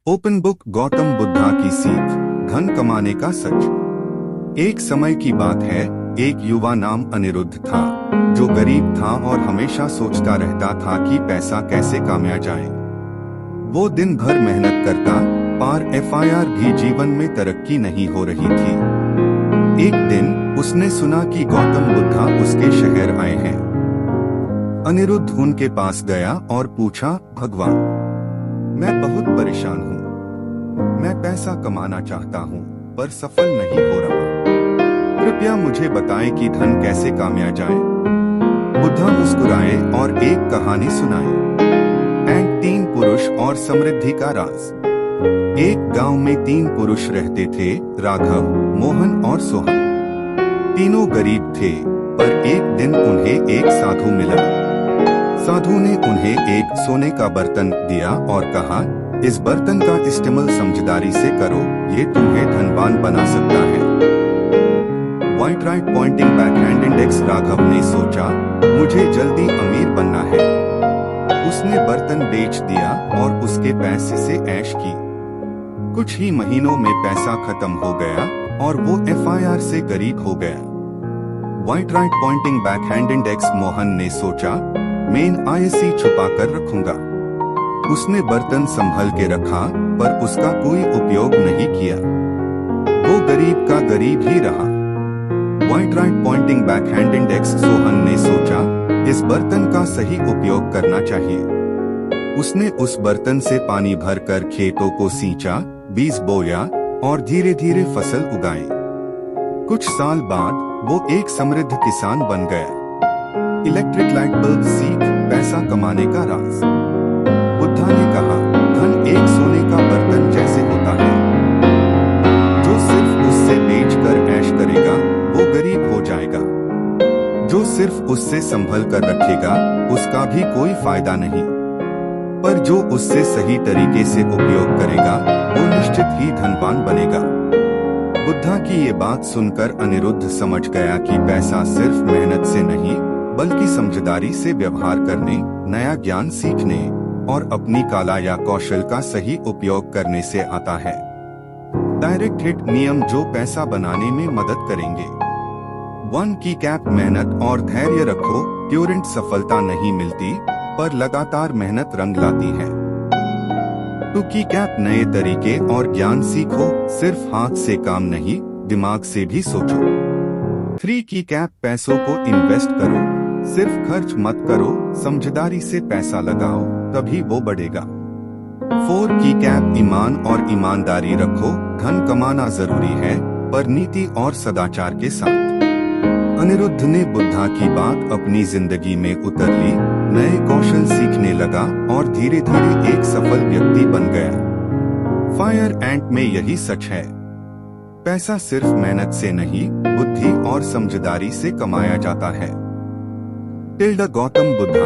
Open book Gautam Buddha की सीख, धन कमाने का सच। एक समय की बात है, एक युवा नाम अनिरुद्ध था, जो गरीब था और हमेशा सोचता रहता था कि पैसा कैसे कमाया जाए। वो दिन भर मेहनत करता, पर FIR भी जीवन में तरक्की नहीं हो रही थी। एक दिन उसने सुना कि गौतम बुद्धा उसके शहर आए हैं। अनिरुद्ध उनके पास गया और पूछा, भगवान, मैं बहुत परेशान हूँ। मैं पैसा कमाना चाहता हूँ, पर सफल नहीं हो रहा। कृपया मुझे बताएं कि धन कैसे कमाया जाए। बुद्धा मुस्कुराए और एक कहानी सुनाई। एंड 3 पुरुष और समृद्धि का राज। एक गांव में 3 पुरुष रहते थे, राघव, मोहन और सोहन। तीनों गरीब थे, पर एक दिन उन्हें एक साधु मिला। साधु ने उन्हें एक सोने का बर्तन दिया और कहा, इस बर्तन का इस्तेमाल समझदारी से करो, ये तुम्हें धनवान बना सकता है। White right pointing backhand index. Raghav ने सोचा, मुझे जल्दी अमीर बनना है। उसने बर्तन बेच दिया और उसके पैसे से ऐश की। कुछ ही महीनों में पैसा खत्म हो गया और वो FIR से गरीब हो गया। White right pointing backhand index. Mohan ने सोचा, मैं IC छुपा कर रखूंगा। उसने बर्तन संभल के रखा, पर उसका कोई उपयोग नहीं किया। वो गरीब का गरीब ही रहा। White right pointing backhand index. Sohan ने सोचा, इस बर्तन का सही उपयोग करना चाहिए। उसने उस बर्तन से पानी भरकर खेतों को सींचा, बीज बोया और धीरे धीरे फसल उगाई। कुछ साल बाद वो एक समृद्ध किसान बन गया। इलेक्ट्रिक लाइट बल्ब सीख, पैसा कमाने का राज। बुद्धा ने कहा, धन एक सोने का बर्तन जैसे होता है। जो सिर्फ उससे बेचकर ऐश करेगा, वो गरीब हो जाएगा। जो सिर्फ उससे संभल कर रखेगा, उसका भी कोई फायदा नहीं। पर जो उससे सही तरीके से उपयोग करेगा, वो निश्चित ही धनवान बनेगा। बुद्धा की ये बात सुनकर अनिरुद्ध समझ गया कि पैसा सिर्फ मेहनत से नहीं, बल्कि समझदारी से व्यवहार करने, नया ज्ञान सीखने और अपनी कला या कौशल का सही उपयोग करने से आता है। डायरेक्ट हिट नियम जो पैसा बनाने में मदद करेंगे। 1 की कैप, मेहनत और धैर्य रखो। तुरंत सफलता नहीं मिलती, पर लगातार मेहनत रंग लाती है। 2 की कैप, नए तरीके और ज्ञान सीखो। सिर्फ हाथ से काम नहीं, दिमाग से भी सोचो। 3 की कैप, पैसों को इन्वेस्ट करो। सिर्फ खर्च मत करो, समझदारी से पैसा लगाओ, तभी वो बढ़ेगा। 4 की कैप, ईमान और ईमानदारी रखो। धन कमाना जरूरी है, पर नीति और सदाचार के साथ। अनिरुद्ध ने बुद्धा की बात अपनी जिंदगी में उतर ली, नए कौशल सीखने लगा और धीरे धीरे एक सफल व्यक्ति बन गया। फायर एंट में यही सच है। पैसा सिर्फ मेहनत से नहीं, बुद्धि और समझदारी से कमाया जाता है। टिल्डा गौतम बुद्धा।